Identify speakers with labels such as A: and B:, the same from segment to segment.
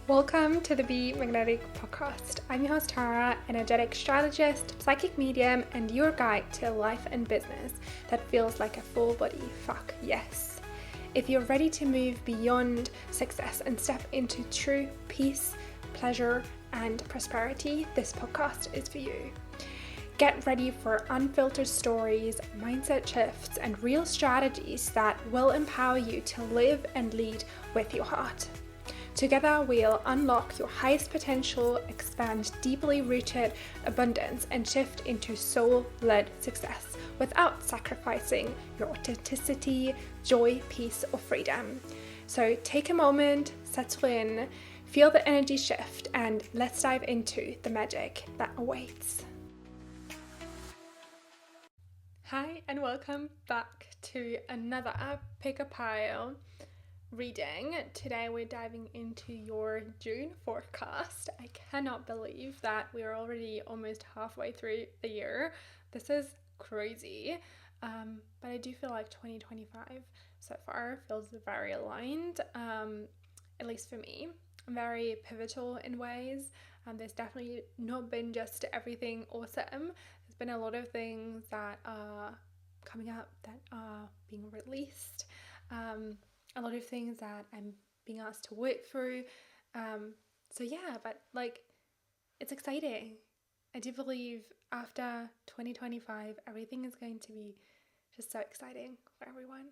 A: Welcome to the Be Magnetic podcast. I'm your host Tara, energetic strategist, psychic medium, and your guide to life and business that feels like a full body fuck yes. If you're ready to move beyond success and step into true peace, pleasure, and prosperity, this podcast is for you. Get ready for unfiltered stories, mindset shifts, and real strategies that will empower you to live and lead with your heart. Together, we'll unlock your highest potential, expand deeply rooted abundance, and shift into soul-led success without sacrificing your authenticity, joy, peace, or freedom. So take a moment, settle in, feel the energy shift, and let's dive into the magic that awaits. Hi, and welcome back to another Pick a Pile reading. Today we're diving into your June forecast. I cannot believe that we're already almost halfway through the year. This is crazy. But I do feel like 2025 so far feels very aligned, at least for me. Very pivotal in ways. There's definitely not been just everything awesome. There's been a lot of things that are coming up that are being released. A lot of things that I'm being asked to work through. But it's exciting. I do believe after 2025, everything is going to be just so exciting for everyone.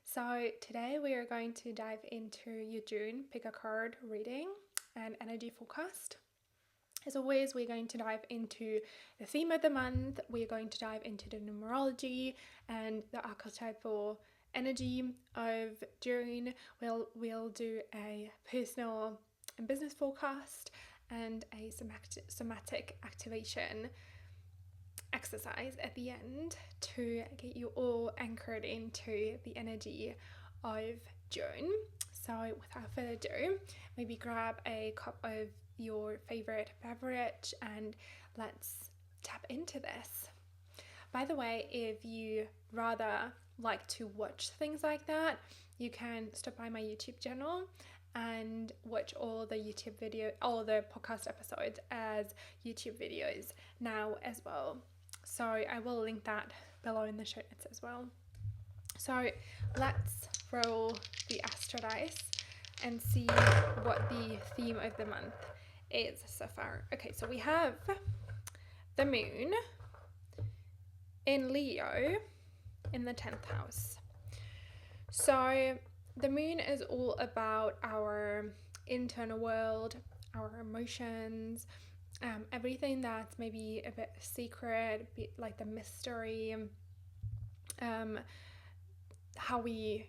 A: So today we are going to dive into your June pick a card reading and energy forecast. As always, we're going to dive into the theme of the month. We're going to dive into the numerology and the archetypal energy of June. We'll do a personal and business forecast and a somatic activation exercise at the end to get you all anchored into the energy of June. So without further ado, maybe grab a cup of your favorite beverage and let's tap into this. By the way, if you rather like to watch things like that, you can stop by my YouTube channel and watch all the podcast episodes as YouTube videos now as well. So I will link that below in the show notes as well. So let's roll the astro dice and see what the theme of the month is so far. Okay, so we have the moon in Leo in the 10th house. So the moon is all about our internal world, our emotions, everything that's maybe a bit secret, like the mystery, how we,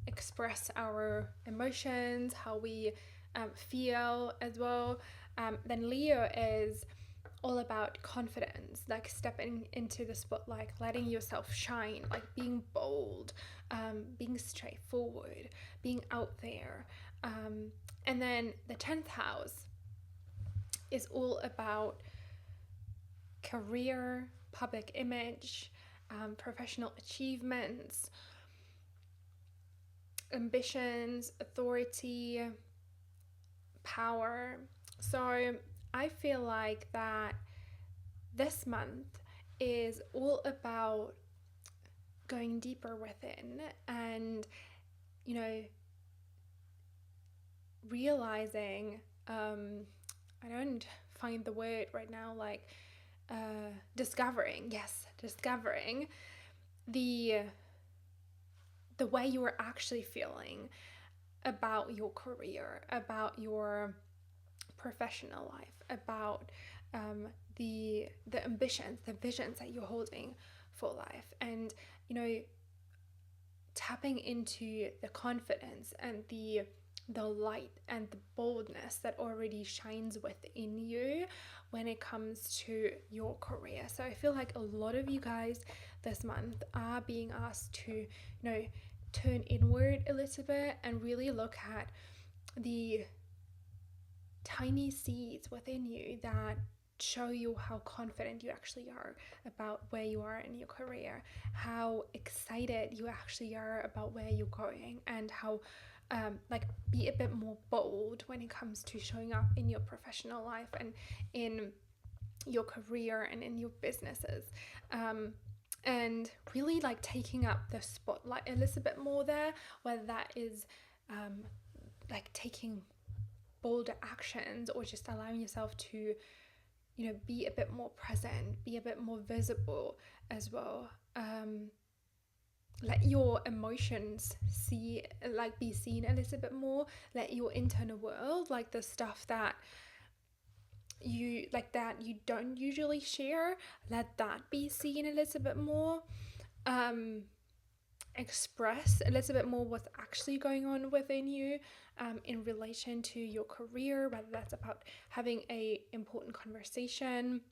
A: express our emotions, how we feel as well. Then Leo is all about confidence, like stepping into the spotlight, letting yourself shine, like being bold, being straightforward, being out there. And then the 10th house is all about career, public image, professional achievements, ambitions, authority, power. So I feel like that this month is all about going deeper within and, realizing, I don't find the word right now, discovering the way you are actually feeling about your career, about your professional life, about the ambitions, the visions that you're holding for life, and tapping into the confidence and the light and the boldness that already shines within you when it comes to your career. So I feel like a lot of you guys this month are being asked to turn inward a little bit and really look at the tiny seeds within you that show you how confident you actually are about where you are in your career, how excited you actually are about where you're going, and how like be a bit more bold when it comes to showing up in your professional life and in your career and in your businesses, and really like taking up the spotlight a little bit more there, whether that is like taking bolder actions or just allowing yourself to, you know, be a bit more present, be a bit more visible as well. Let your emotions be seen a little bit more. Let your internal world, like the stuff that you don't usually share, let that be seen a little bit more. Express a little bit more what's actually going on within you, in relation to your career, whether that's about having a important conversation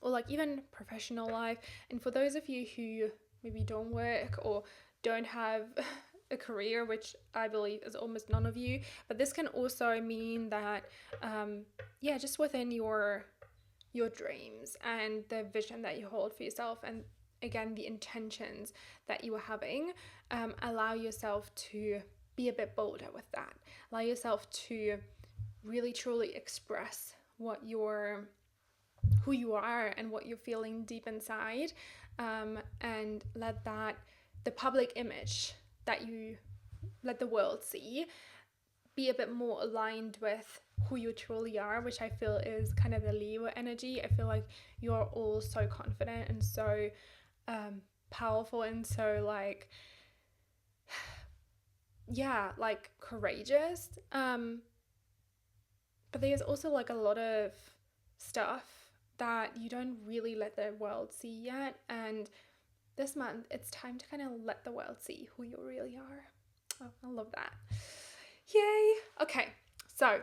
A: or like even professional life. And for those of you who maybe don't work or don't have a career, which I believe is almost none of you, but this can also mean that just within your dreams and the vision that you hold for yourself, and again the intentions that you are having, allow yourself to be a bit bolder with that. Allow yourself to really truly express who you are and what you're feeling deep inside, and let that the public image that you let the world see be a bit more aligned with who you truly are, which I feel is kind of the Leo energy. I feel like you're all so confident and so powerful and so like courageous, but there's also like a lot of stuff that you don't really let the world see yet, and this month it's time to kind of let the world see who you really are. Oh, I love that. Yay. Okay, so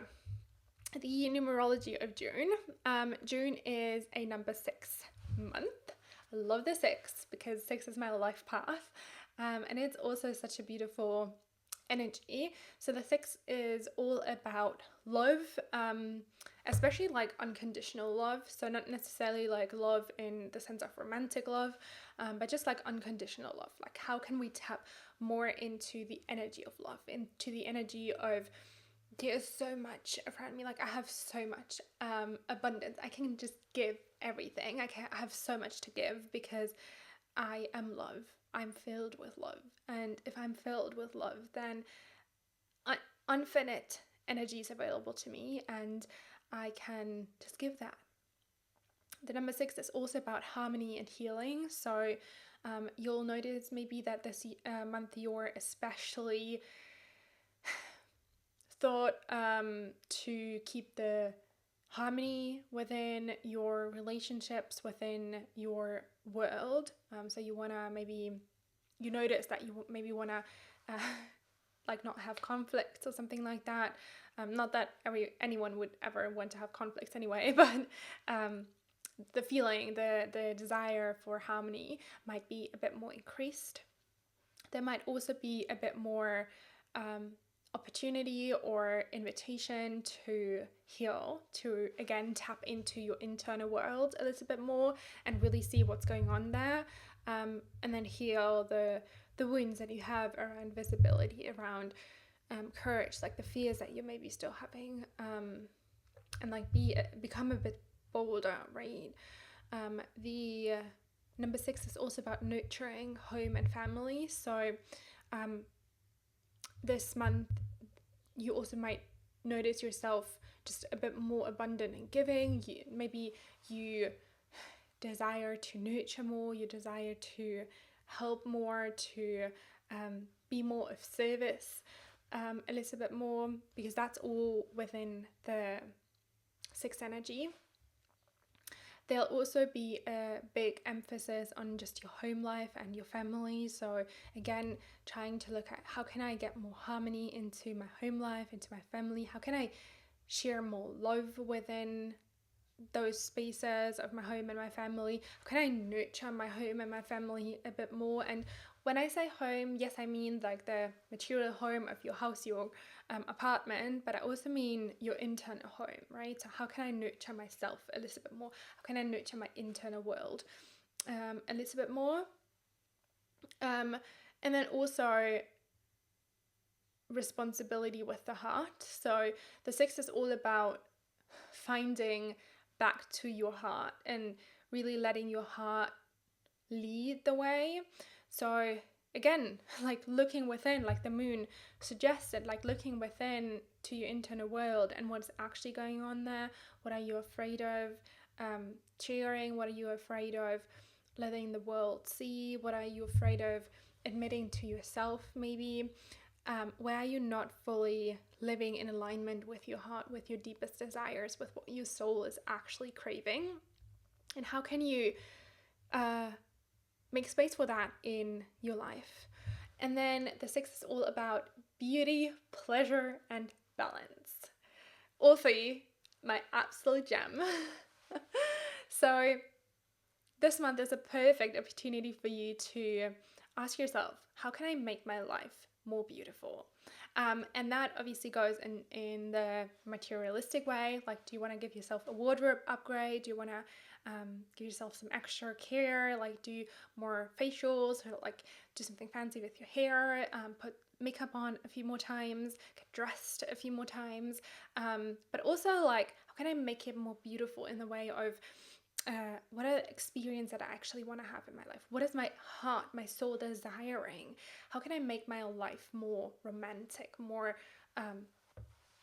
A: the numerology of June. June is a number 6 month. I love the 6 because 6 is my life path, and it's also such a beautiful energy. So the 6 is all about love, especially like unconditional love. So not necessarily like love in the sense of romantic love, but just like unconditional love. Like how can we tap more into the energy of love, into the energy of there's so much around me. Like I have so much abundance. I can just give everything. I have so much to give because I am love. I'm filled with love. And if I'm filled with love, then infinite energy is available to me and I can just give that. The number 6 is also about harmony and healing. So you'll notice maybe that this month you're especially thought to keep the harmony within your relationships, within your world. So you want to you notice that you maybe want to like not have conflicts or something like that. Not that anyone would ever want to have conflicts anyway, but the feeling, the desire for harmony might be a bit more increased. There might also be a bit more opportunity or invitation to heal, to again tap into your internal world a little bit more and really see what's going on there, and then heal the wounds that you have around visibility, around courage, like the fears that you're maybe still having, and like become a bit bolder, right? The number 6 is also about nurturing home and family. So this month you also might notice yourself just a bit more abundant in giving. Maybe you desire to nurture more, you desire to help more, to be more of service a little bit more, because that's all within the 6 energy. There'll also be a big emphasis on just your home life and your family. So again, trying to look at how can I get more harmony into my home life, into my family? How can I share more love within those spaces of my home and my family? How can I nurture my home and my family a bit more? And when I say home, yes, I mean like the material home of your house, your apartment, but I also mean your internal home, right? So how can I nurture myself a little bit more? How can I nurture my internal world a little bit more? And then also responsibility with the heart. So the six is all about finding back to your heart and really letting your heart lead the way. So again, like looking within, like the moon suggested, like looking within to your internal world and what's actually going on there. What are you afraid of sharing? What are you afraid of letting the world see? What are you afraid of admitting to yourself, maybe? Where are you not fully living in alignment with your heart, with your deepest desires, with what your soul is actually craving? And how can you make space for that in your life? And then the six is all about beauty, pleasure, and balance. All three, my absolute gem. So this month is a perfect opportunity for you to ask yourself, how can I make my life more beautiful? And that obviously goes in the materialistic way. Like, do you want to give yourself a wardrobe upgrade? Do you want to give yourself some extra care? Like, do more facials, or like do something fancy with your hair? Put makeup on a few more times, get dressed a few more times. But also, like, how can I make it more beautiful in the way of what are the experience that I actually want to have in my life? What is my heart, my soul desiring? How can I make my life more romantic, more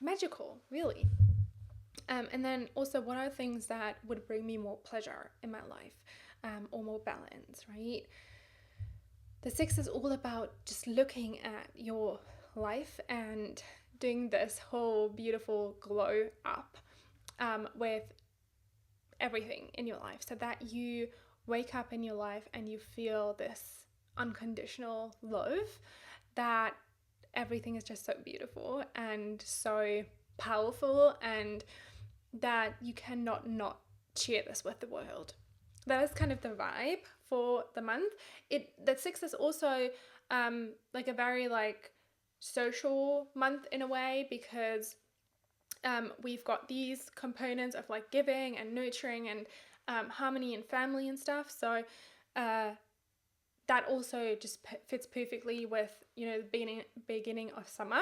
A: magical, really? And then also, what are things that would bring me more pleasure in my life, or more balance, right? The six is all about just looking at your life and doing this whole beautiful glow up with everything in your life, so that you wake up in your life and you feel this unconditional love, that everything is just so beautiful and so powerful, and that you cannot not share this with the world. That is kind of the vibe for the month. The six is also like a very like social month in a way, because we've got these components of like giving and nurturing and harmony and family and stuff. So that also just fits perfectly with, the beginning of summer.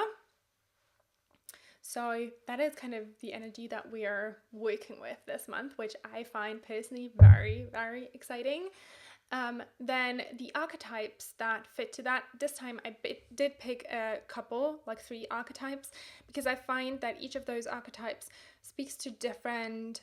A: So that is kind of the energy that we are working with this month, which I find personally very, very exciting. Then the archetypes that fit to that, this time I did pick a couple, like 3 archetypes, because I find that each of those archetypes speaks to different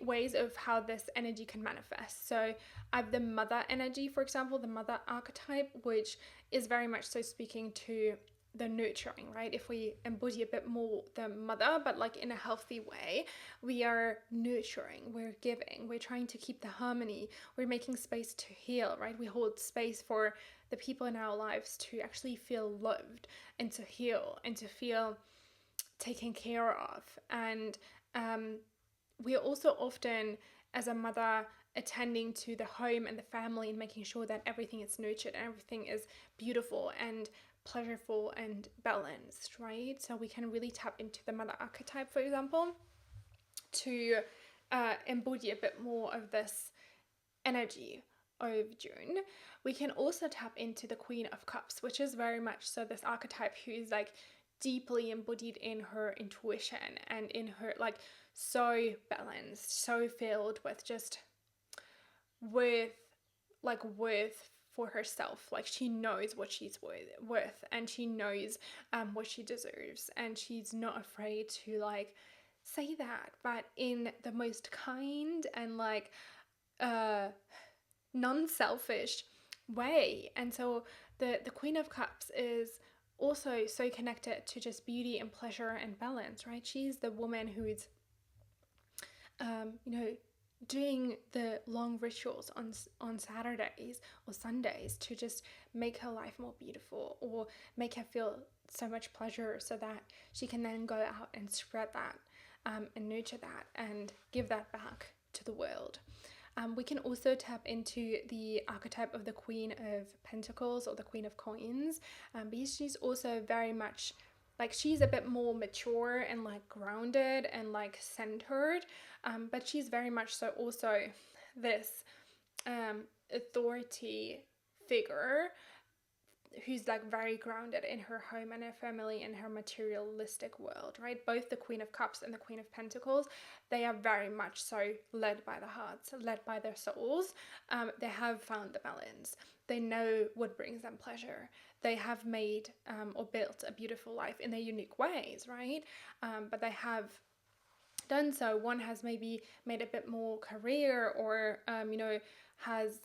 A: ways of how this energy can manifest. So I have the mother energy, for example, the mother archetype, which is very much so speaking to the nurturing, right? If we embody a bit more the mother, but like in a healthy way, we are nurturing, we're giving, we're trying to keep the harmony, we're making space to heal, right? We hold space for the people in our lives to actually feel loved and to heal and to feel taken care of. And we are also often, as a mother, attending to the home and the family and making sure that everything is nurtured and everything is beautiful and pleasurable and balanced, right? So we can really tap into the mother archetype, for example, to embody a bit more of this energy of June. We can also tap into the Queen of Cups, which is very much so this archetype who is like deeply embodied in her intuition and in her like so balanced, so filled with just worth for herself. Like she knows what she's worth and she knows what she deserves, and she's not afraid to like say that, but in the most kind and like non-selfish way. And so the Queen of Cups is also so connected to just beauty and pleasure and balance, right? She's the woman who's doing the long rituals on Saturdays or Sundays to just make her life more beautiful, or make her feel so much pleasure, so that she can then go out and spread that and nurture that and give that back to the world. We can also tap into the archetype of the Queen of Pentacles or the Queen of Coins, because she's also very much like, she's a bit more mature and like grounded and like centered, but she's very much so also this authority figure, who's like very grounded in her home and her family and her materialistic world, right? Both the Queen of Cups and the Queen of Pentacles, they are very much so led by the hearts, led by their souls. They have found the balance. They know what brings them pleasure. They have made or built a beautiful life in their unique ways, right? But they have done so. One has maybe made a bit more career, or has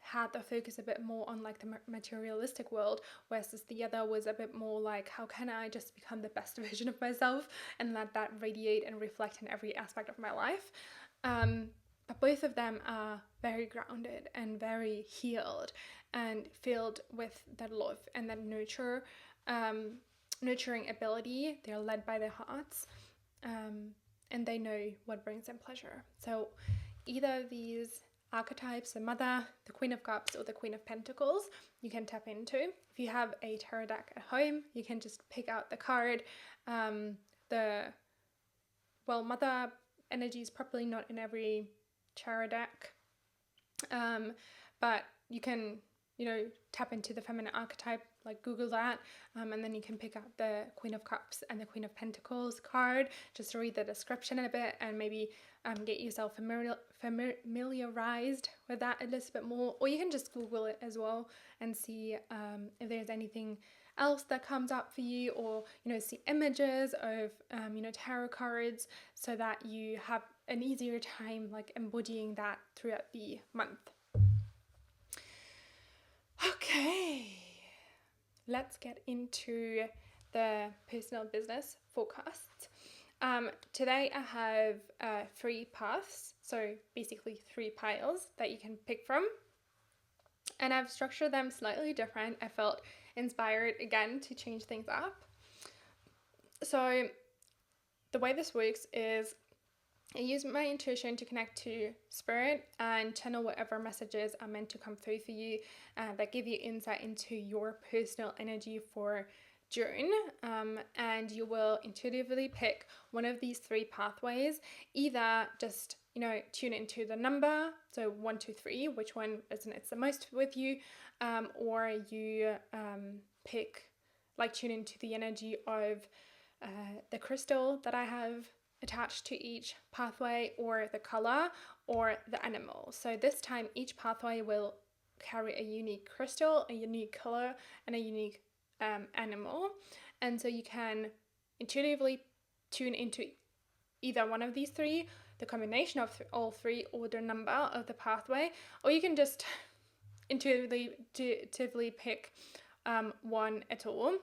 A: had the focus a bit more on like the materialistic world, whereas the other was a bit more like, how can I just become the best version of myself and let that radiate and reflect in every aspect of my life. But both of them are very grounded and very healed and filled with that love and that nurturing ability. They're led by their hearts, and they know what brings them pleasure. So either of these archetypes, the Mother, the Queen of Cups, or the Queen of Pentacles, you can tap into. If you have a tarot deck at home, you can just pick out the card. Mother energy is probably not in every tarot deck, but you can tap into the feminine archetype, like Google that, and then you can pick up the Queen of Cups and the Queen of Pentacles card, just to read the description a bit and maybe get yourself familiarized with that a little bit more. Or you can just Google it as well and see if there's anything else that comes up for you, or see images of tarot cards, so that you have an easier time like embodying that throughout the month. Okay, let's get into the personal business forecasts. Today I have 3 paths, so basically 3 piles that you can pick from, and I've structured them slightly different. I felt inspired again to change things up. So the way this works is I use my intuition to connect to spirit and channel whatever messages are meant to come through for you that give you insight into your personal energy for June. And you will intuitively pick one of these 3 pathways. Either just tune into the number, so 1, 2, 3, which one resonates the most with you, or you tune into the energy of the crystal that I have attached to each pathway, or the color, or the animal. So this time each pathway will carry a unique crystal, a unique color, and a unique animal. And so you can intuitively tune into either one of these 3, the combination of all 3, or the number of the pathway, or you can just intuitively pick one at all.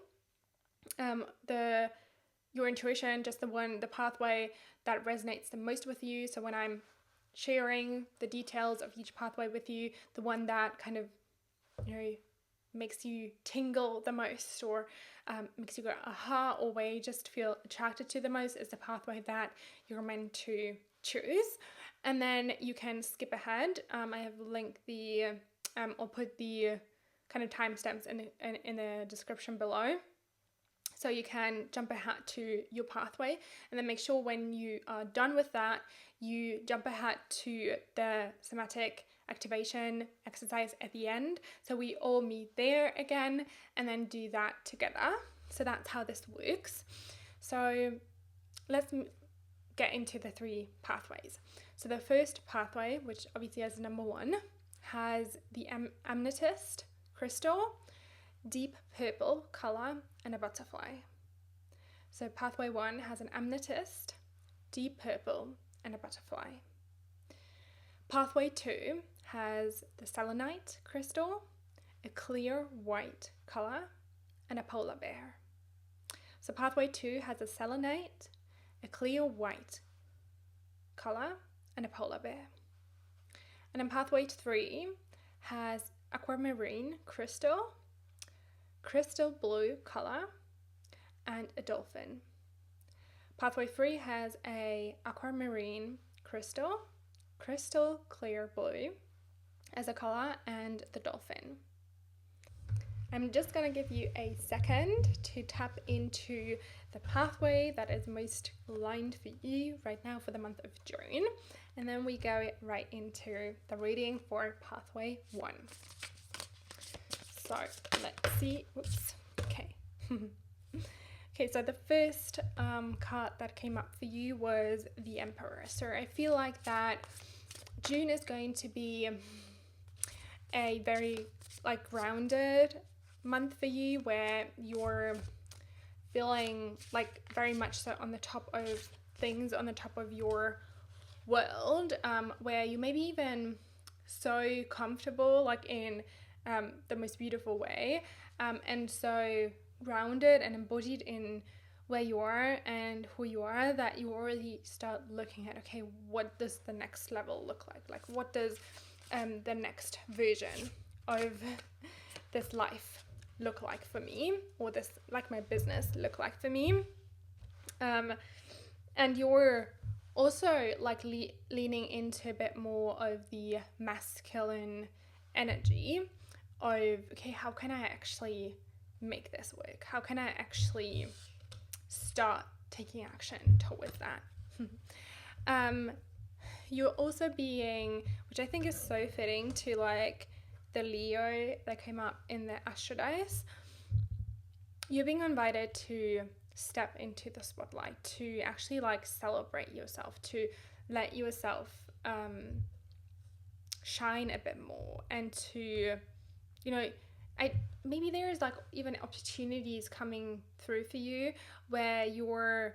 A: Your intuition, just the pathway that resonates the most with you. So when I'm sharing the details of each pathway with you, the one that kind of makes you tingle the most, or makes you go aha, or where you just feel attracted to the most, is the pathway that you're meant to choose. And then you can skip ahead. I have linked I'll put the kind of timestamps in the description below. So you can jump ahead to your pathway, and then make sure when you are done with that, you jump ahead to the somatic activation exercise at the end. So we all meet there again and then do that together. So that's how this works. So let's get into the 3 pathways. So the first pathway, which obviously is number 1, has the amethyst crystal, deep purple color, and a butterfly. So pathway 1 has an amethyst, deep purple, and a butterfly. Pathway 2 has the selenite crystal, a clear white color, and a polar bear. So pathway 2 has a selenite, a clear white color, and a polar bear. And then pathway 3 has aquamarine crystal, crystal blue color, and a dolphin. Pathway 3 has a aquamarine crystal, crystal clear blue as a color, and the dolphin. I'm just going to give you a second to tap into the pathway that is most aligned for you right now for the month of June, and then we go right into the reading for pathway 1. So let's see. Whoops. Okay. Okay, so the first card that came up for you was the Emperor. So I feel like that June is going to be a very like grounded month for you, where you're feeling like very much so on the top of things, on the top of your world, where you maybe even so comfortable, like in the most beautiful way, and so grounded and embodied in where you are and who you are, that you already start looking at, okay, what does the next level look like? Like, what does the next version of this life look like for me, or this, like, my business look like for me? And you're also like leaning into a bit more of the masculine energy of, okay, how can I actually make this work? How can I actually start taking action towards that? You're also being, which I think is so fitting to like the Leo that came up in the Astro Dice, you're being invited to step into the spotlight, to actually like celebrate yourself, to let yourself shine a bit more, and to, you know, maybe there's like even opportunities coming through for you where you're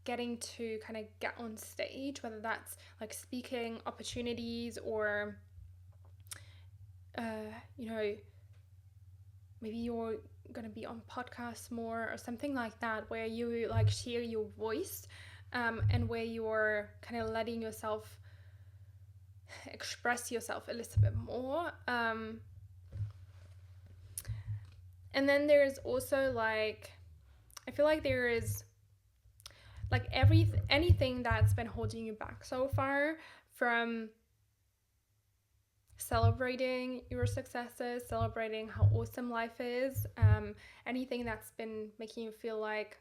A: getting to kind of get on stage, whether that's like speaking opportunities or you know, maybe you're going to be on podcasts more or something like that, where you like share your voice, and where you're kind of letting yourself express yourself a little bit more. And then there's also like, I feel like there is like anything that's been holding you back so far from celebrating your successes, celebrating how awesome life is, anything that's been making you feel like,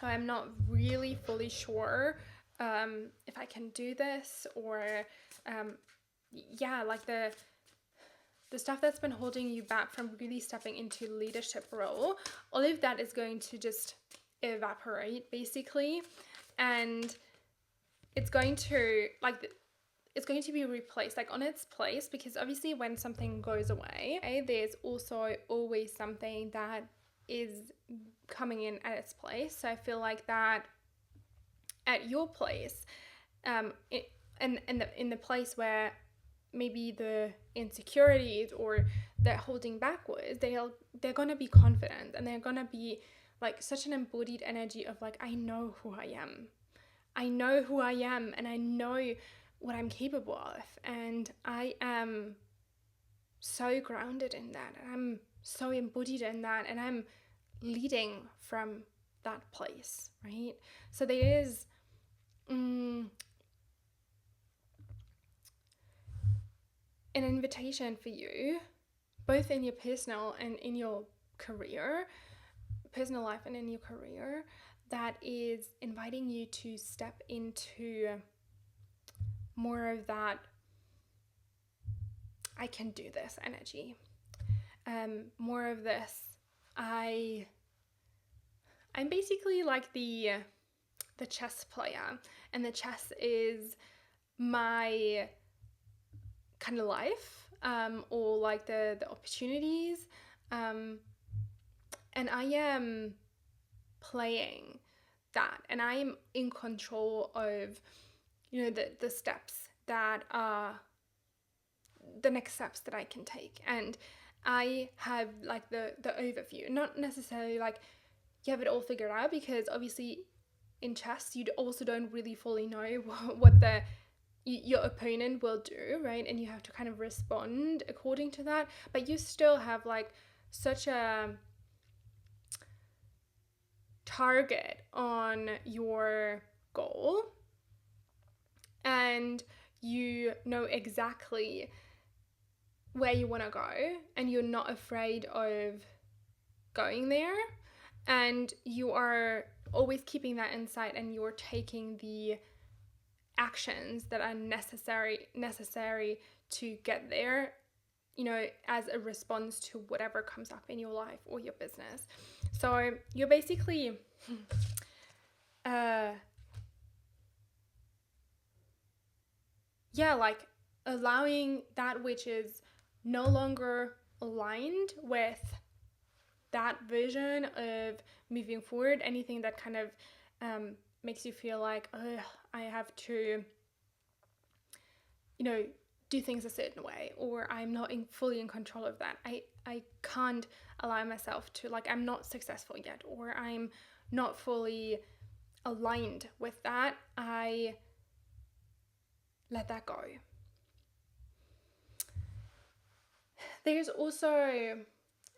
A: oh, I'm not really fully sure if I can do this, or like the stuff that's been holding you back from really stepping into leadership role, all of that is going to just evaporate basically, and it's going to be replaced, like on its place, because obviously when something goes away, there's also always something that is coming in at its place. So I feel like that at your place, in the place where maybe the insecurities or that holding back was, they're gonna be confident, and they're gonna be like such an embodied energy of like, I know who I am, and I know what I'm capable of, and I am so grounded in that, and I'm so embodied in that, and I'm leading from that place, right? So there is an invitation for you, both in your personal and in your personal life and in your career, that is inviting you to step into more of that I can do this energy, more of this I'm basically like the chess player, and the chess is my kind of life, or like the opportunities, and I am playing that, and I am in control of, you know, the steps that are the next steps that I can take, and I have like the overview, not necessarily like you have it all figured out, because obviously in chess you also don't really fully know what your opponent will do, right? And you have to kind of respond according to that, but you still have like such a target on your goal, and you know exactly where you want to go, and you're not afraid of going there, and you are always keeping that in sight, and you're taking the actions that are necessary to get there, as a response to whatever comes up in your life or your business. So you're basically like allowing that which is no longer aligned with that vision of moving forward, anything that kind of makes you feel like, oh, I have to, do things a certain way, or I'm not fully in control of that. I can't allow myself to, like, I'm not successful yet, or I'm not fully aligned with that. I let that go. There's also,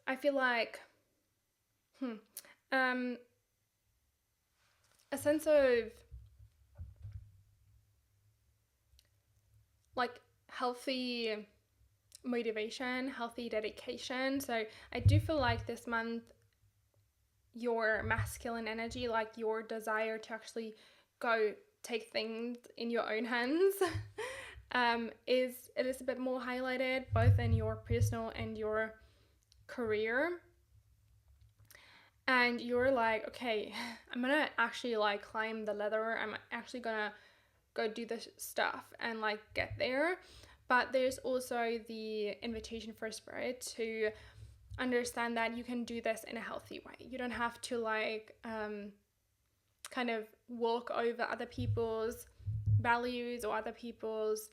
A: I feel like, a sense of like healthy motivation, healthy dedication. So I do feel like this month, your masculine energy, like your desire to actually go take things in your own hands, is a bit more highlighted, both in your personal and your career. And you're like, okay, I'm gonna actually like climb the ladder. I'm actually gonna go do this stuff and like get there. But there's also the invitation for Spirit to understand that you can do this in a healthy way. You don't have to like kind of walk over other people's values or other people's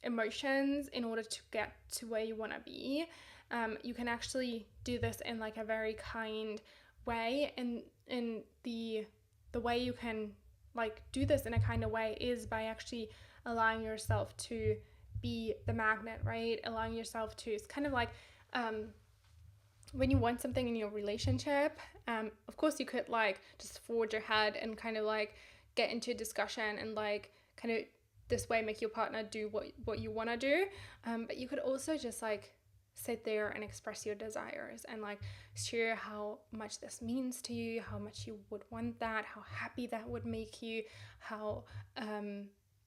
A: emotions in order to get to where you want to be. You can actually do this in like a very kind way, and in the way you can like do this in a kind of way is by actually allowing yourself to be the magnet, right? Allowing yourself to, it's kind of like when you want something in your relationship, of course you could like just forge ahead and kind of like get into a discussion and like kind of this way make your partner do what you want to do, but you could also just like sit there and express your desires and like share how much this means to you, how much you would want that, how happy that would make you, how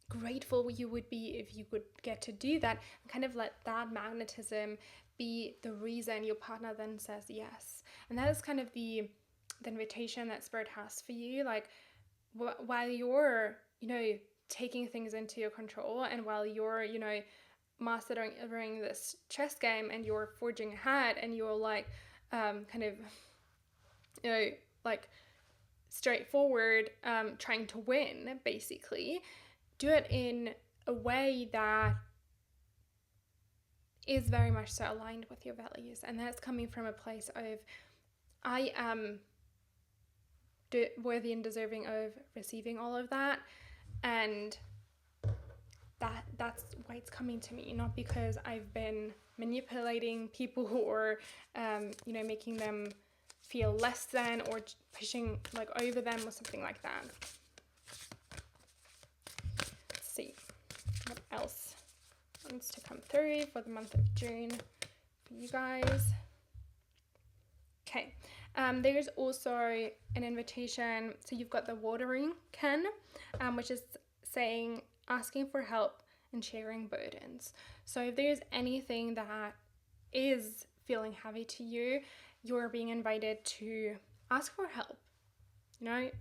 A: grateful you would be if you could get to do that, and kind of let that magnetism be the reason your partner then says yes. And that is kind of the invitation that Spirit has for you, like while you're taking things into your control, and while you're mastering this chess game and you're forging ahead and you're like kind of like straightforward, trying to win, basically do it in a way that is very much so aligned with your values. And that's coming from a place of, I am worthy and deserving of receiving all of that, and that's why it's coming to me, not because I've been manipulating people or making them feel less than or pushing like over them or something like that. Let's see what else wants to come through for the month of June for you guys. Okay, there's also an invitation. So you've got the watering can, which is saying asking for help and sharing burdens. So if there's anything that is feeling heavy to you, you're being invited to ask for help,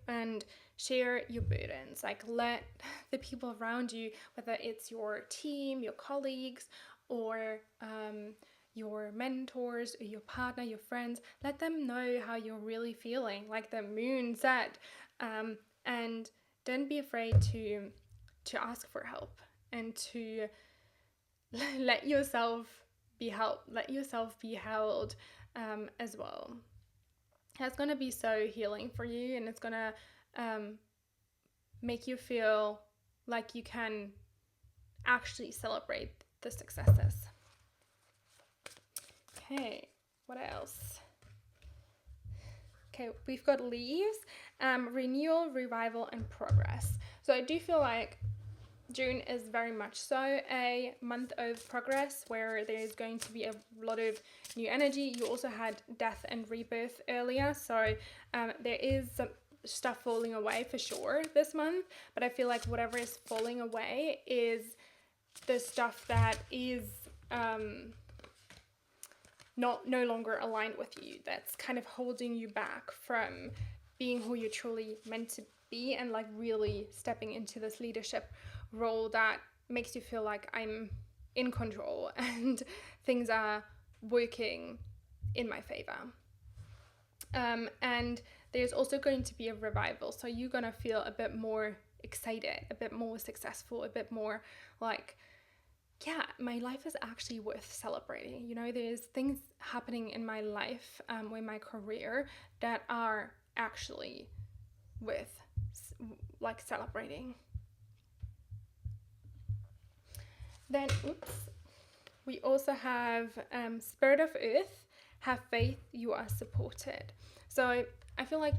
A: and share your burdens. Like let the people around you, whether it's your team, your colleagues, or your mentors or your partner, your friends, let them know how you're really feeling, like the moon said, and don't be afraid to ask for help and to let yourself be helped, let yourself be held as well. That's going to be so healing for you, and it's going to make you feel like you can actually celebrate the successes. Okay, what else? Okay, we've got leaves, renewal, revival, and progress. So I do feel like June is very much so a month of progress where there's going to be a lot of new energy. You also had death and rebirth earlier, so there is some stuff falling away for sure this month, but I feel like whatever is falling away is the stuff that is no longer aligned with you, that's kind of holding you back from being who you're truly meant to be, and like really stepping into this leadership role that makes you feel like I'm in control and things are working in my favor. And there's also going to be a revival, so you're gonna feel a bit more excited, a bit more successful, a bit more like, yeah, my life is actually worth celebrating. You know, there's things happening in my life, with my career, that are actually worth like celebrating. Then, we also have Spirit of Earth, have faith, you are supported. So I feel like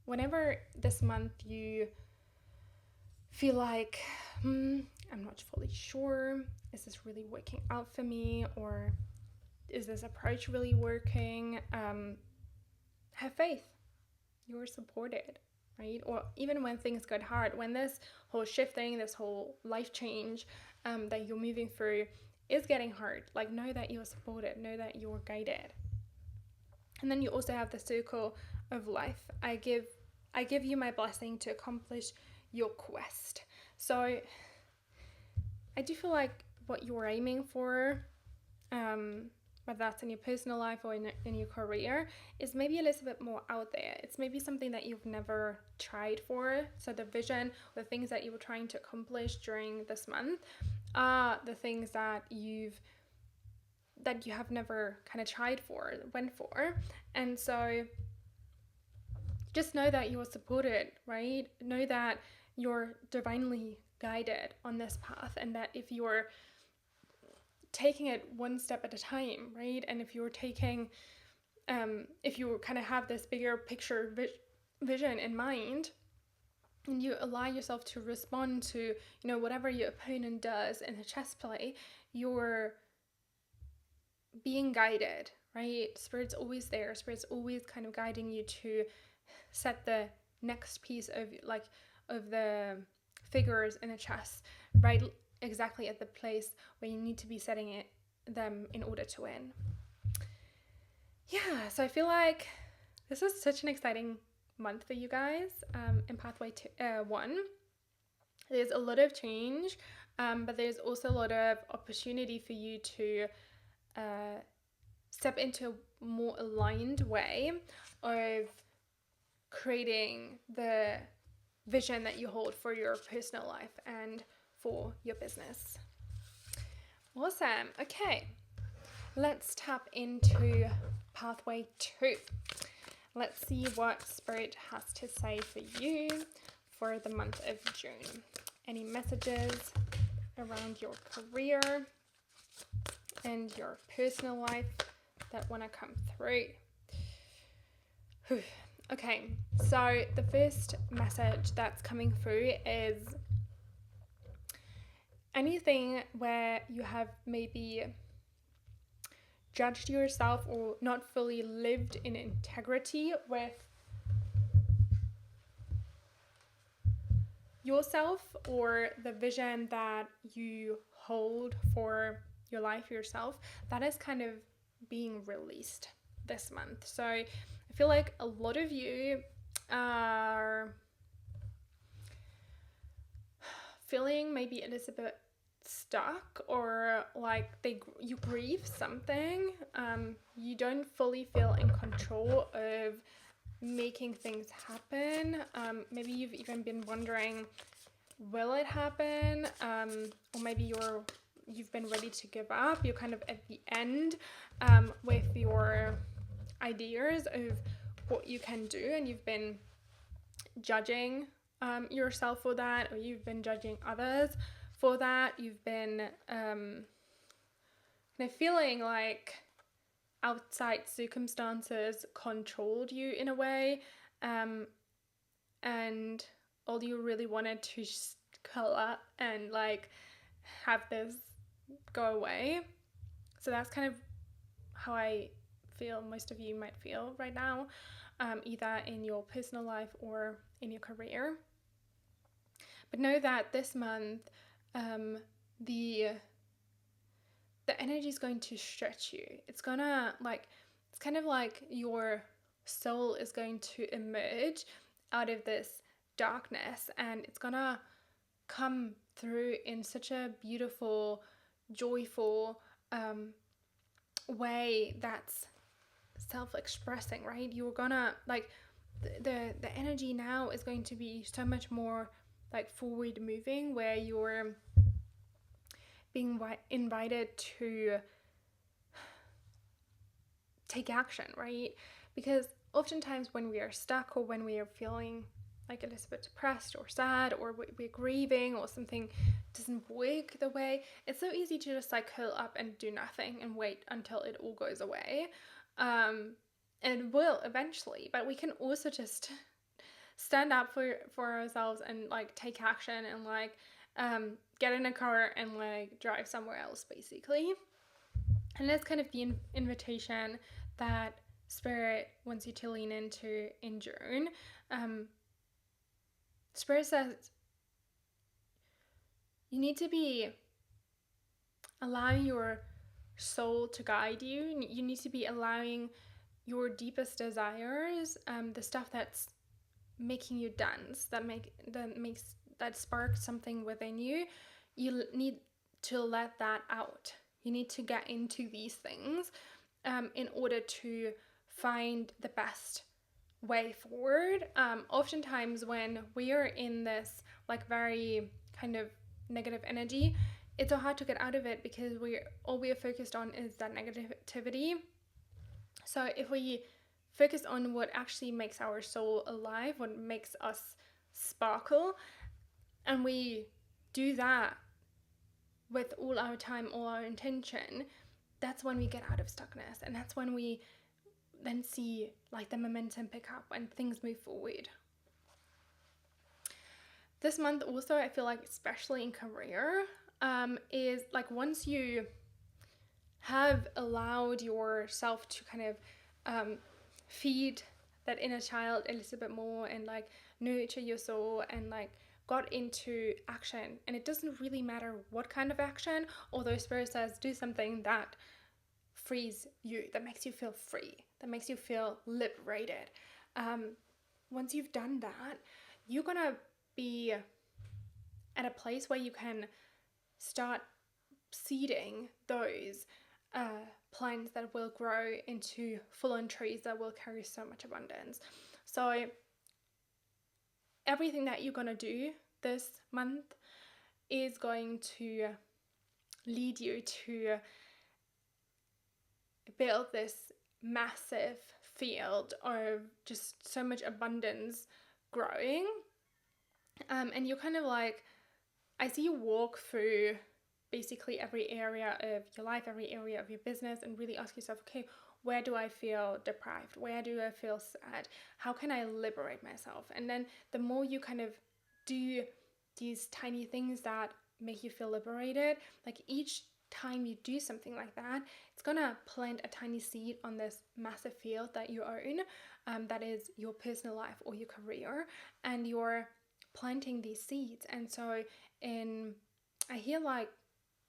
A: whenever this month you feel like, I'm not fully sure, is this really working out for me, or is this approach really working? Have faith, you're supported, right? Or even when things get hard, when this whole shifting, this whole life change that you're moving through is getting hard, like know that you're supported, know that you're guided. And then you also have the circle of life. I give you my blessing to accomplish your quest. So I do feel like what you're aiming for, whether that's in your personal life or in your career, is maybe a little bit more out there. It's maybe something that you've never tried for. So the vision, the things that you were trying to accomplish during this month are the things that you have never kind of tried for, went for. And so just know that you're supported, right? Know that you're divinely guided on this path, and that if you're taking it one step at a time, right? And if you're taking, if you kind of have this bigger picture vision in mind, and you allow yourself to respond to, you know, whatever your opponent does in the chess play, you're being guided, right? Spirit's always there. Spirit's always kind of guiding you to set the next piece of the figures in a chess, right? Exactly at the place where you need to be setting them in order to win. Yeah, so I feel like this is such an exciting month for you guys in Pathway 1. There's a lot of change, but there's also a lot of opportunity for you to step into a more aligned way of creating the vision that you hold for your personal life and for your business. Awesome. Okay, let's tap into Pathway 2. Let's see what Spirit has to say for you for the month of June. Any messages around your career and your personal life that want to come through? Okay, so the first message that's coming through is anything where you have maybe judged yourself or not fully lived in integrity with yourself or the vision that you hold for your life yourself, that is kind of being released this month. So I feel like a lot of you are feeling maybe a little bit stuck, or like you grieve something. You don't fully feel in control of making things happen. Maybe you've even been wondering, will it happen? Or maybe you've been ready to give up. You're kind of at the end with your ideas of what you can do, and you've been judging yourself for that, or you've been judging others for that. You've been kind of feeling like outside circumstances controlled you in a way, and all you really wanted to just curl up and like have this go away. So that's kind of how I feel most of you might feel right now, either in your personal life or in your career. But know that this month, the the energy is going to stretch you. It's gonna it's kind of like your soul is going to emerge out of this darkness, and it's gonna come through in such a beautiful, joyful way that's self-expressing, right? You're gonna the energy now is going to be so much more forward moving, where you're being invited to take action, right? Because oftentimes when we are stuck, or when we are feeling like a little bit depressed or sad, or we're grieving, or something doesn't work the way, it's so easy to just curl up and do nothing and wait until it all goes away. And it will eventually, but we can also just stand up for ourselves and take action, and get in a car and drive somewhere else, basically. And that's kind of the invitation that Spirit wants you to lean into in June. Spirit says you need to be allowing your soul to guide you. You need to be allowing your deepest desires, the stuff that's making you dance, that sparks something within you. You need to let that out. You need to get into these things in order to find the best way forward. Oftentimes when we are in this very kind of negative energy, it's so hard to get out of it, because all we are focused on is that negativity. So if we focus on what actually makes our soul alive, what makes us sparkle, and we do that with all our time, all our intention, that's when we get out of stuckness, and that's when we then see the momentum pick up and things move forward. This month also, I feel especially in career, is once you have allowed yourself to kind of feed that inner child a little bit more, and nurture your soul, and got into action. And it doesn't really matter what kind of action, although Spirit says do something that frees you, that makes you feel free, that makes you feel liberated. Once you've done that, you're gonna be at a place where you can start seeding those plants that will grow into full-on trees that will carry so much abundance. So everything that you're going to do this month is going to lead you to build this massive field of just so much abundance growing. And you're kind of I see you walk through basically every area of your life, every area of your business, and really ask yourself, okay, where do I feel deprived? Where do I feel sad? How can I liberate myself? And then the more you kind of do these tiny things that make you feel liberated, each time you do something like that, it's gonna plant a tiny seed on this massive field that you own, that is your personal life or your career, and you're planting these seeds. And so I hear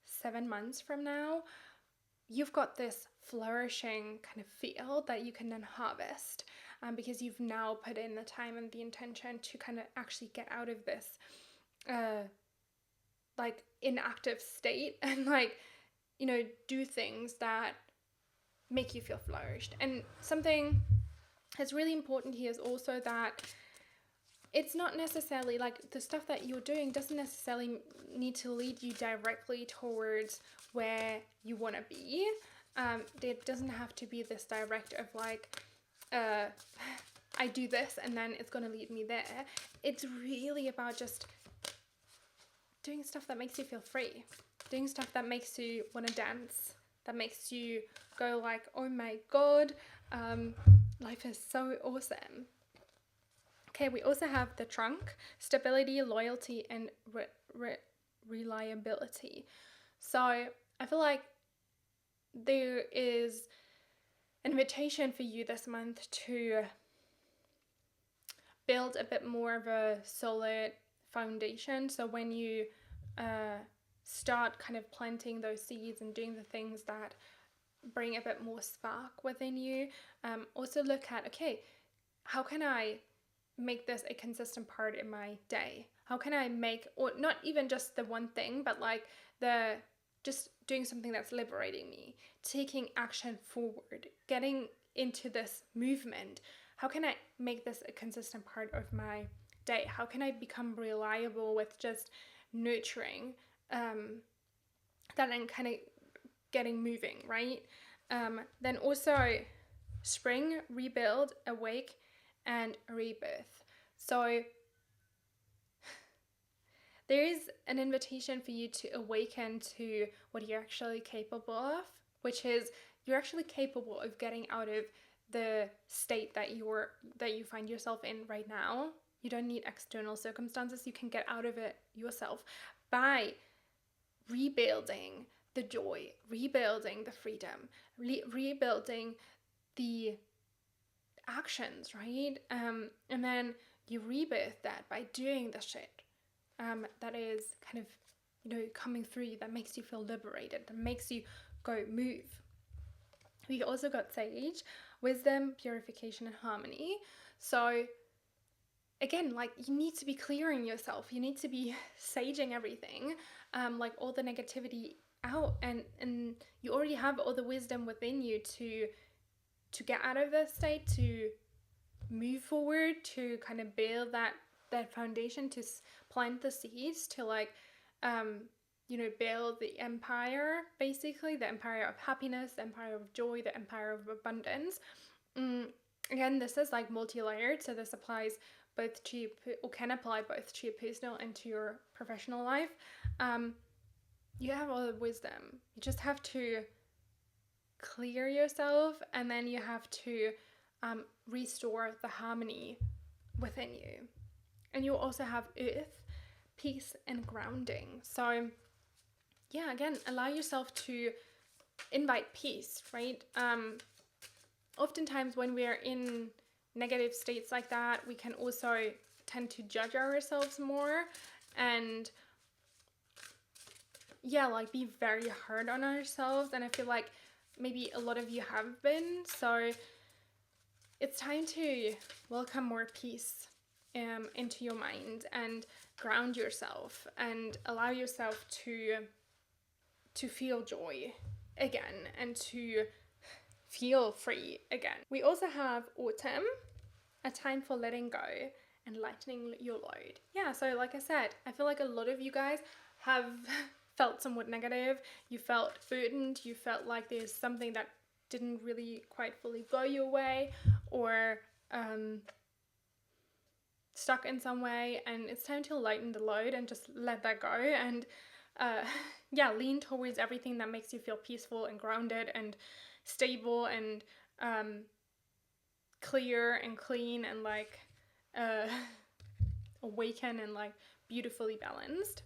A: 7 months from now, you've got this flourishing kind of field that you can then harvest, because you've now put in the time and the intention to kind of actually get out of this inactive state, and do things that make you feel flourished. And something that's really important here is also that it's not necessarily the stuff that you're doing doesn't necessarily need to lead you directly towards where you want to be. There doesn't have to be this direct of I do this and then it's going to lead me there. It's really about just doing stuff that makes you feel free, doing stuff that makes you want to dance, that makes you go oh my god, life is so awesome. Okay, we also have the trunk: stability, loyalty, and reliability. So I feel there is an invitation for you this month to build a bit more of a solid foundation. So when you start kind of planting those seeds and doing the things that bring a bit more spark within you. Also look at, okay, how can I make this a consistent part in my day? How can I make, or not even just the one thing, but like just doing something that's liberating me, taking action forward, getting into this movement. How can I make this a consistent part of my day? How can I become reliable with just nurturing that and kind of getting moving, right? Then also spring, rebuild, awake, and rebirth. So there is an invitation for you to awaken to what you're actually capable of, which is you're actually capable of getting out of the state that you find yourself in right now. You don't need external circumstances. You can get out of it yourself by rebuilding the joy, rebuilding the freedom, rebuilding the actions, right? And then you rebirth that by doing the shit that is kind of, coming through you, that makes you feel liberated, that makes you go move. We also got sage, wisdom, purification, and harmony. So again, like, you need to be clearing yourself. You need to be saging everything, like all the negativity out, and you already have all the wisdom within you to get out of this state, to move forward, to kind of build that foundation, to plant the seeds, to build the empire, basically the empire of happiness, the empire of joy, the empire of abundance. Again, this is like multi-layered, so this applies both to you, or can apply both to your personal and to your professional life. You have all the wisdom. You just have to clear yourself, and then you have to restore the harmony within you. And you also have earth, peace, and grounding. So yeah, again, allow yourself to invite peace, right? Oftentimes when we're in negative states like that, we can also tend to judge ourselves more and be very hard on ourselves. And I feel like maybe a lot of you have been. So it's time to welcome more peace into your mind and ground yourself and allow yourself to feel joy again and to feel free again. We also have autumn, a time for letting go and lightening your load. Yeah, so like I said, I feel like a lot of you guys have felt somewhat negative. You felt burdened. You felt like there's something that didn't really quite fully go your way, or stuck in some way, and it's time to lighten the load and just let that go and lean towards everything that makes you feel peaceful and grounded and stable and clear and clean and awaken and beautifully balanced.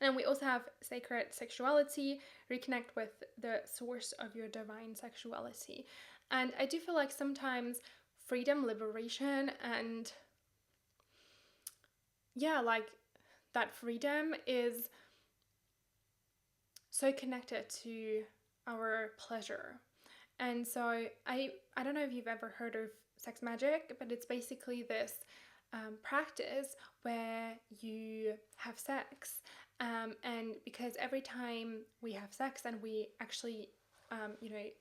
A: And we also have sacred sexuality, reconnect with the source of your divine sexuality. And I do feel like sometimes freedom, liberation, and that freedom is so connected to our pleasure. And so I don't know if you've ever heard of sex magic, but it's basically this practice where you have sex, and because every time we have sex and we actually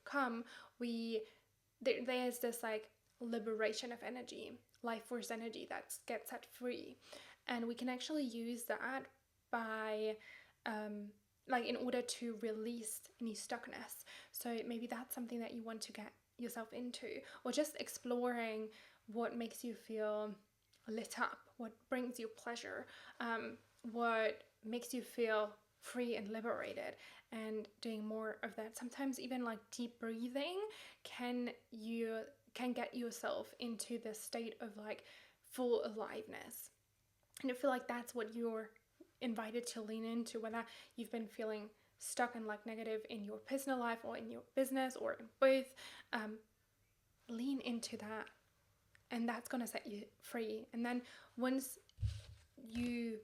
A: come, there's this liberation of energy, life force energy that gets set free, and we can actually use that by in order to release any stuckness. So maybe that's something that you want to get yourself into, or just exploring what makes you feel lit up, what brings you pleasure, what makes you feel free and liberated, and doing more of that. Sometimes even deep breathing can get yourself into this state of full aliveness. And I feel like that's what you're invited to lean into, whether you've been feeling stuck and negative in your personal life or in your business or in both. Lean into that, and that's going to set you free. And then once you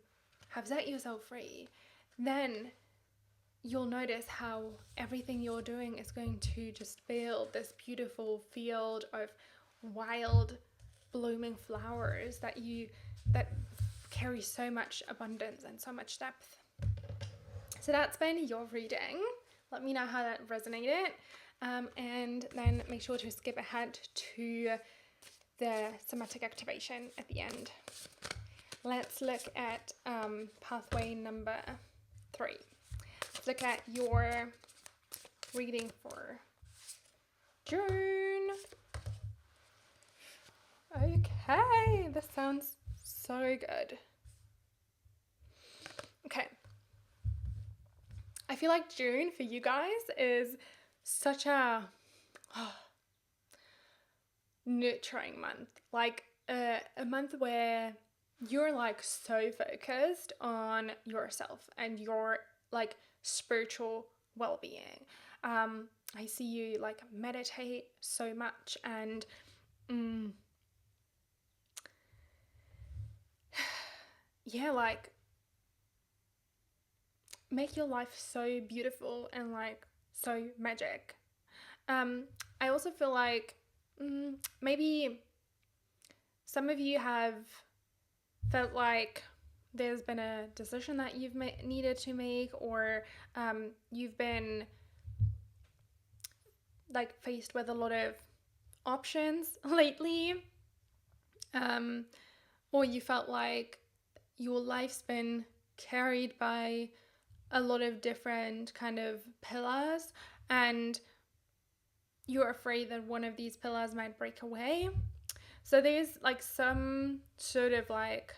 A: have set yourself free, then you'll notice how everything you're doing is going to just build this beautiful field of wild blooming flowers that carry so much abundance and so much depth. So that's been your reading. Let me know how that resonated, and then make sure to skip ahead to the somatic activation at the end. Let's look at pathway number 3. Let's look at your reading for June. Okay, this sounds so good. Okay. I feel like June for you guys is such a nurturing month. Like a month where you're like so focused on yourself and your like spiritual well-being. I see you like meditate so much and yeah, like make your life so beautiful and like so magic. I also feel like maybe some of you have felt like there's been a decision that you've needed to make, or you've been like faced with a lot of options lately, or you felt like your life's been carried by a lot of different kind of pillars and you're afraid that one of these pillars might break away. So there's like some sort of like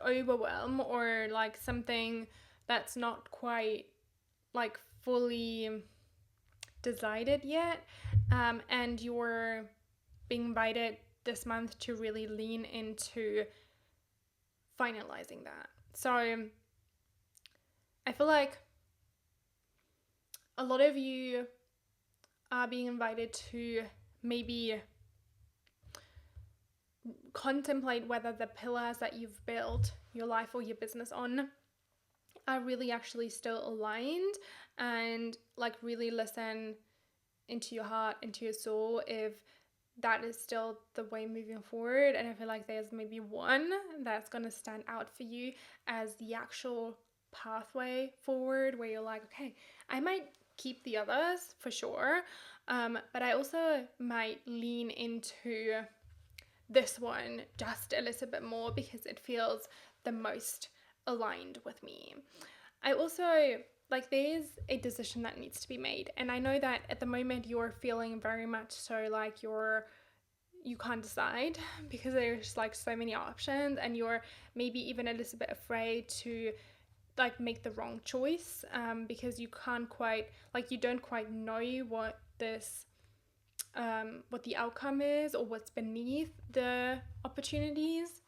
A: overwhelm, or like something that's not quite like fully decided yet, and you're being invited this month to really lean into finalizing that. So I feel like a lot of you are being invited to maybe contemplate whether the pillars that you've built your life or your business on are really actually still aligned, and like really listen into your heart, into your soul, if that is still the way moving forward. And I feel like there's maybe one that's going to stand out for you as the actual pathway forward, where you're like, okay, I might keep the others for sure, but I also might lean into this one just a little bit more because it feels the most aligned with me. I also like there's a decision that needs to be made, and I know that at the moment you're feeling very much so like you can't decide because there's like so many options, and you're maybe even a little bit afraid to like make the wrong choice, because you can't quite like you don't quite know what this what the outcome is or what's beneath the opportunities.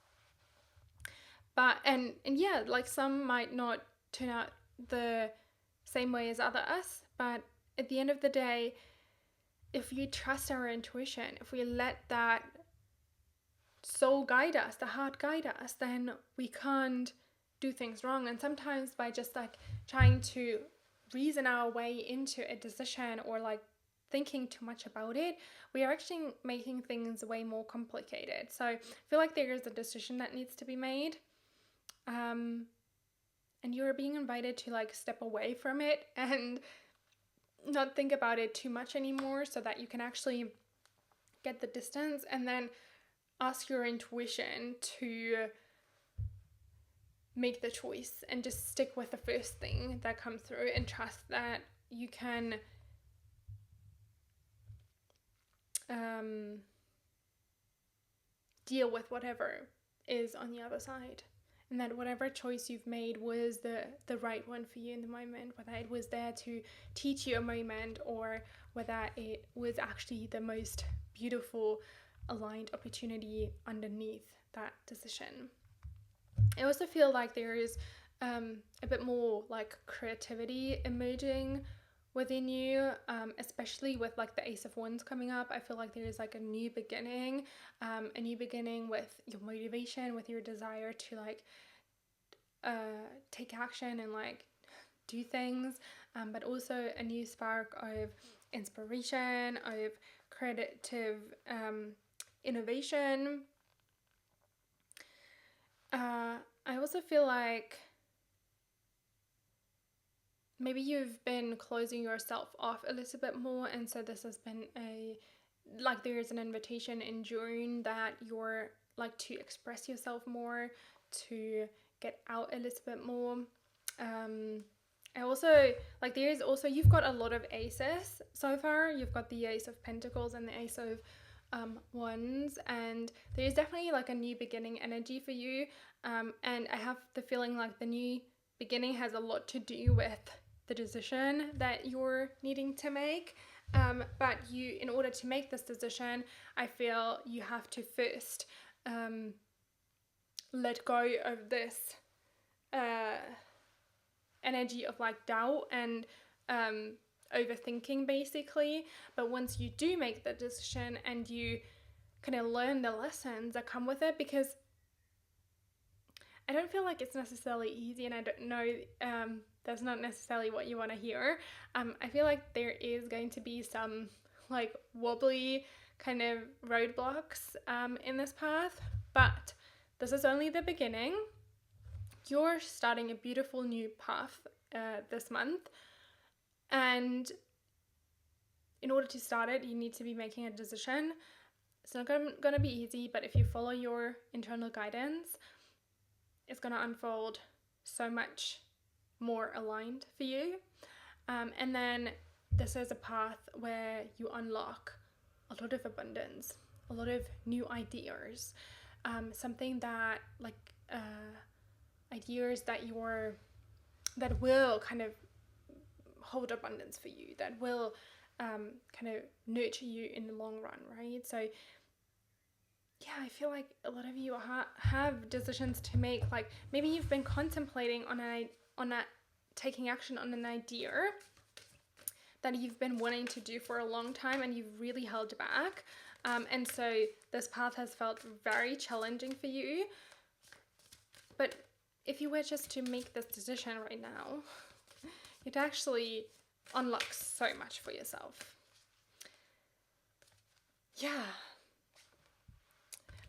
A: But and yeah, like some might not turn out the same way as others, but at the end of the day, if you trust our intuition, if we let that soul guide us, the heart guide us, then we can't do things wrong. And sometimes by just like trying to reason our way into a decision or like thinking too much about it, we are actually making things way more complicated. So I feel like there is a decision that needs to be made, and you're being invited to like step away from it and not think about it too much anymore, so that you can actually get the distance and then ask your intuition to make the choice and just stick with the first thing that comes through and trust that you can deal with whatever is on the other side, and that whatever choice you've made was the right one for you in the moment, whether it was there to teach you a moment or whether it was actually the most beautiful aligned opportunity underneath that decision. I also feel like there is a bit more like creativity emerging within you, especially with like the Ace of Wands coming up. I feel like there is like a new beginning with your motivation, with your desire to like take action and like do things, but also a new spark of inspiration, of creative innovation. I also feel like maybe you've been closing yourself off a little bit more, and so this has been there's an invitation in June that you're like to express yourself more, to get out a little bit more. I also like there's also you've got a lot of aces so far. You've got the Ace of Pentacles and the Ace of Wands, and there's definitely like a new beginning energy for you. And I have the feeling like the new beginning has a lot to do with the decision that you're needing to make. But you, in order to make this decision, I feel you have to first let go of this energy of like doubt and overthinking basically. But once you do make the decision and you kind of learn the lessons that come with it, because I don't feel like it's necessarily easy, and I don't know, that's not necessarily what you want to hear. I feel like there is going to be some like wobbly kind of roadblocks in this path, but this is only the beginning. You're starting a beautiful new path this month, and in order to start it, you need to be making a decision. It's not going to be easy, but if you follow your internal guidance, it's going to unfold so much more aligned for you. And then this is a path where you unlock a lot of abundance, a lot of new ideas, something that like ideas that will kind of hold abundance for you, that will kind of nurture you in the long run, right? So yeah, I feel like a lot of you have decisions to make. Like maybe you've been contemplating on taking action on an idea that you've been wanting to do for a long time, and you've really held back. And so this path has felt very challenging for you. But if you were just to make this decision right now, it actually unlocks so much for yourself. Yeah.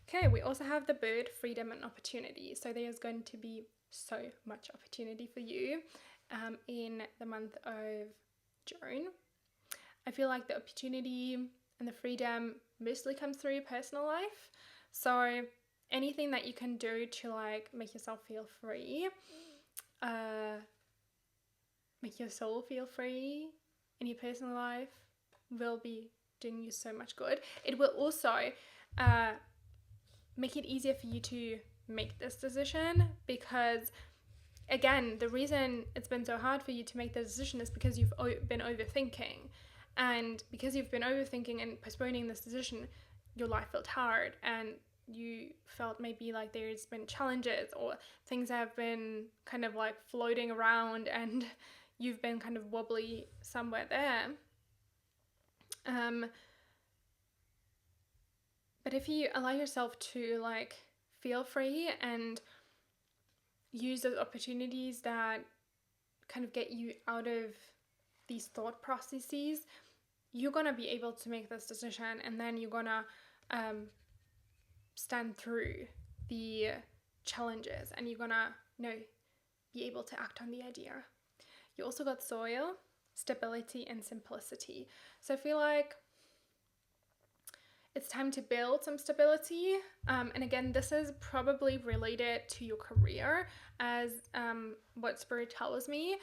A: Okay, we also have the bird, freedom and opportunity. So there's going to be so much opportunity for you in the month of June. I feel like the opportunity and the freedom mostly comes through your personal life. So anything that you can do to like make yourself feel free, make your soul feel free in your personal life will be doing you so much good. It will also make it easier for you to make this decision, because again, the reason it's been so hard for you to make the decision is because you've been overthinking. And because you've been overthinking and postponing this decision, your life felt hard, and you felt maybe like there's been challenges or things have been kind of like floating around, and you've been kind of wobbly somewhere there. But if you allow yourself to like feel free and use those opportunities that kind of get you out of these thought processes, you're going to be able to make this decision, and then you're going to stand through the challenges, and you're going to be able to act on the idea. You also got soil, stability and simplicity. So I feel like it's time to build some stability. And again, this is probably related to your career, as what Spirit tells me.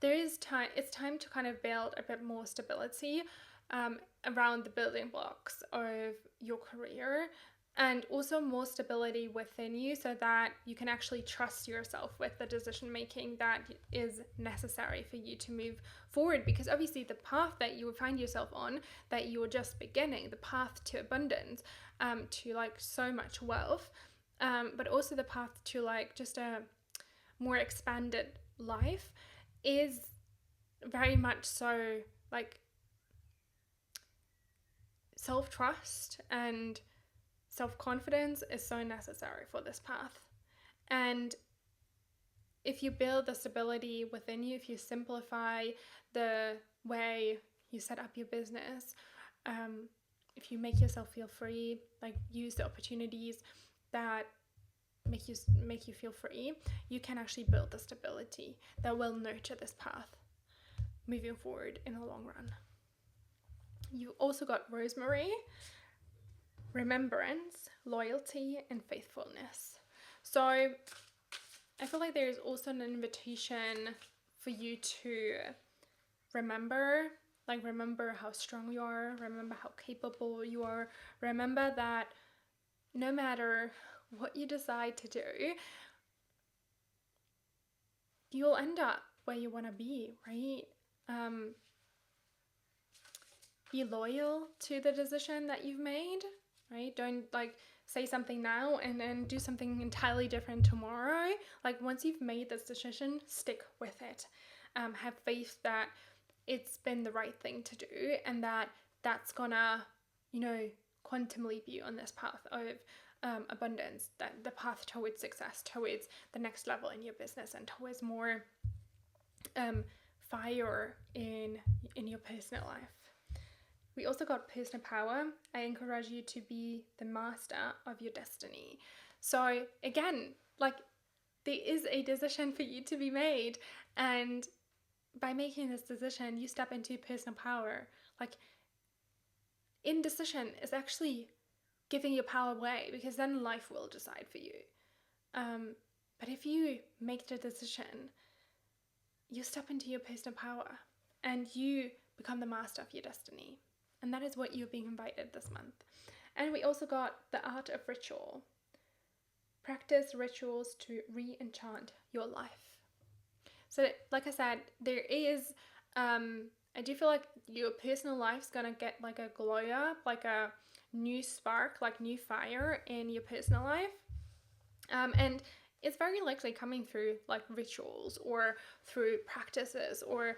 A: It's time to kind of build a bit more stability around the building blocks of your career, and also more stability within you, so that you can actually trust yourself with the decision making that is necessary for you to move forward. Because obviously the path that you will find yourself on, that you're just beginning, the path to abundance, to like so much wealth, but also the path to like just a more expanded life, is very much so, like, self-trust and self-confidence is so necessary for this path. And if you build the stability within you, if you simplify the way you set up your business, if you make yourself feel free, like use the opportunities that make you feel free, you can actually build the stability that will nurture this path moving forward in the long run. You also got Rosemary, remembrance, loyalty, and faithfulness. So I feel like there's also an invitation for you to remember how strong you are, remember how capable you are, remember that no matter what you decide to do, you'll end up where you want to be, right? Be loyal to the decision that you've made, right? Don't like say something now and then do something entirely different tomorrow. Like once you've made this decision, stick with it. Have faith that it's been the right thing to do, and that's gonna, quantum leap you on this path of abundance, that the path towards success, towards the next level in your business, and towards more fire in your personal life. We also got personal power. I encourage you to be the master of your destiny. So again, like there is a decision for you to be made, and by making this decision, you step into personal power. Like indecision is actually giving your power away, because then life will decide for you. But if you make the decision, you step into your personal power and you become the master of your destiny. And that is what you're being invited this month. And we also got the art of ritual. Practice rituals to re-enchant your life. So like I said, there is, I do feel like your personal life's gonna get like a glow up, like a new spark, like new fire in your personal life. And it's very likely coming through like rituals or through practices or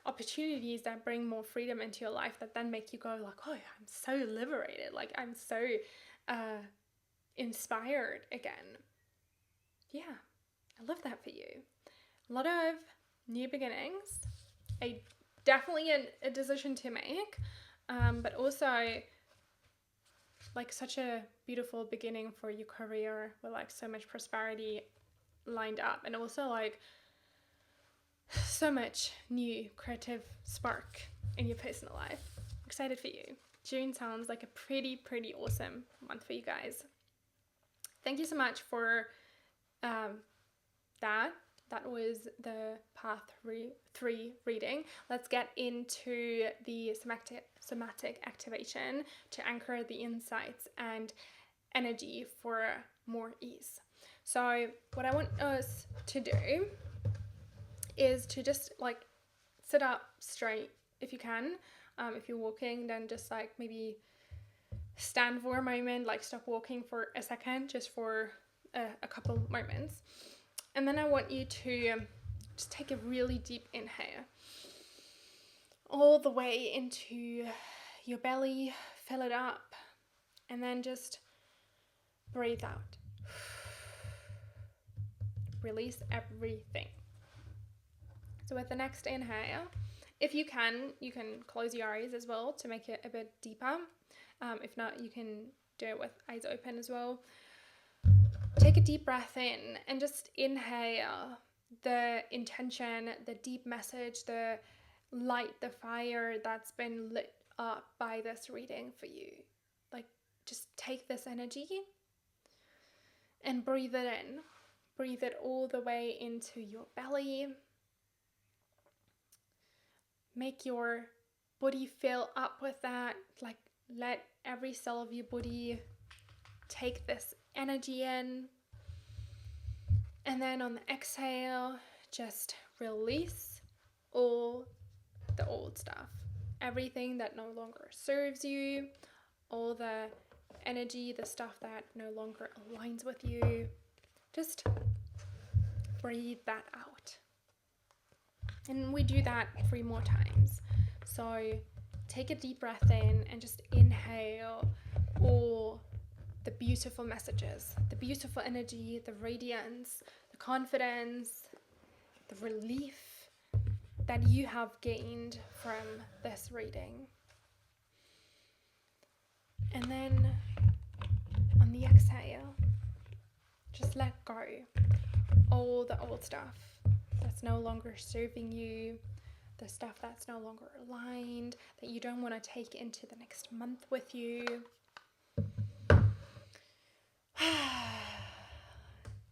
A: opportunities that bring more freedom into your life, that then make you go like, oh, I'm so liberated, like I'm so inspired again. Yeah, I love that for you. A lot of new beginnings, definitely a decision to make, but also like such a beautiful beginning for your career with like so much prosperity lined up, and also like so much new creative spark in your personal life. Excited for you. June sounds like a pretty awesome month for you guys. Thank you so much for that. That was the path 3 reading. Let's get into the somatic activation to anchor the insights and energy for more ease. So what I want us to do is to just like sit up straight if you can. If you're walking, then just like maybe stand for a moment, like stop walking for a second, just for a couple moments. And then I want you to just take a really deep inhale all the way into your belly, fill it up, and then just breathe out. Release everything. So with the next inhale, if you can close your eyes as well to make it a bit deeper. If not, you can do it with eyes open as well. Take a deep breath in and just inhale the intention, the deep message, the light, the fire that's been lit up by this reading for you. Like, just take this energy and breathe it in. Breathe it all the way into your belly. Make your body fill up with that. Like, let every cell of your body take this energy in. And then on the exhale, just release all the old stuff. Everything that no longer serves you, all the energy, the stuff that no longer aligns with you. Just breathe that out. And we do that 3 more times. So take a deep breath in and just inhale all the beautiful messages, the beautiful energy, the radiance, the confidence, the relief that you have gained from this reading. And then on the exhale, just let go all the old stuff that's no longer serving you, the stuff that's no longer aligned, that you don't want to take into the next month with you.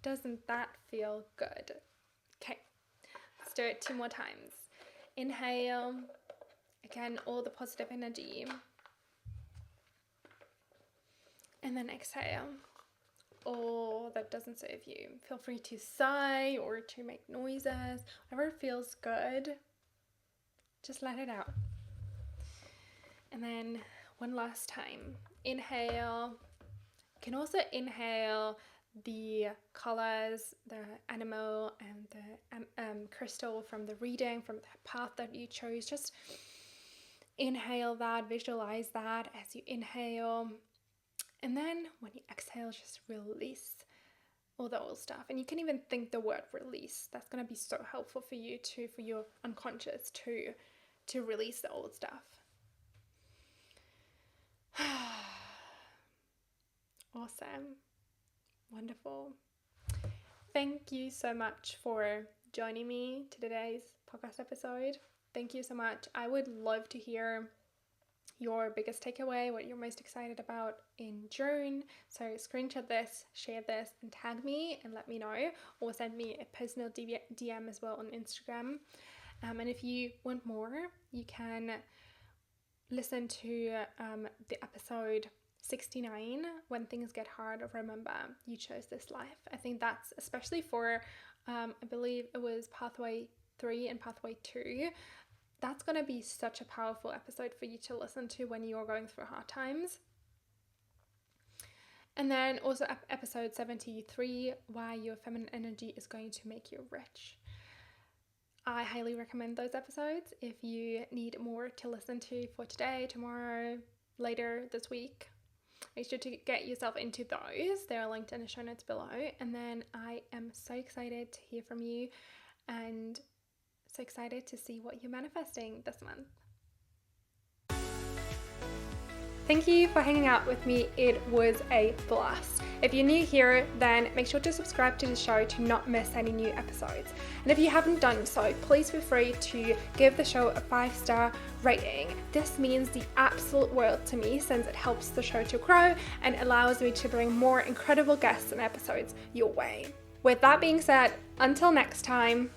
A: Doesn't that feel good? Okay, let's do it 2 more times. Inhale, again, all the positive energy. And then exhale, all that doesn't serve you. Feel free to sigh or to make noises, whatever feels good. Just let it out. And then one last time. Inhale. You can also inhale the colors, the animal and the crystal from the reading, from the path that you chose. Just inhale that, visualize that as you inhale. And then when you exhale, just release all the old stuff. And you can even think the word release. That's going to be so helpful for you too, for your unconscious to release the old stuff. Awesome. Wonderful. Thank you so much for joining me to today's podcast episode. Thank you so much. I would love to hear your biggest takeaway, what you're most excited about in June. So screenshot this, share this, and tag me and let me know, or send me a personal DM as well on Instagram. And if you want more, you can listen to the episode 69, When Things Get Hard, remember you chose this life. I think that's especially for I believe it was pathway 3 and pathway 2. That's going to be such a powerful episode for you to listen to when you're going through hard times. And then also episode 73, Why Your Feminine Energy is Going to Make You Rich. I highly recommend those episodes if you need more to listen to for today, tomorrow, later this week. Make sure to get yourself into those. They're linked in the show notes below. And then I am so excited to hear from you and so excited to see what you're manifesting this month. Thank you for hanging out with me. It was a blast. If you're new here, then make sure to subscribe to the show to not miss any new episodes. And if you haven't done so, please feel free to give the show a 5-star rating. This means the absolute world to me, since it helps the show to grow and allows me to bring more incredible guests and episodes your way. With that being said, until next time,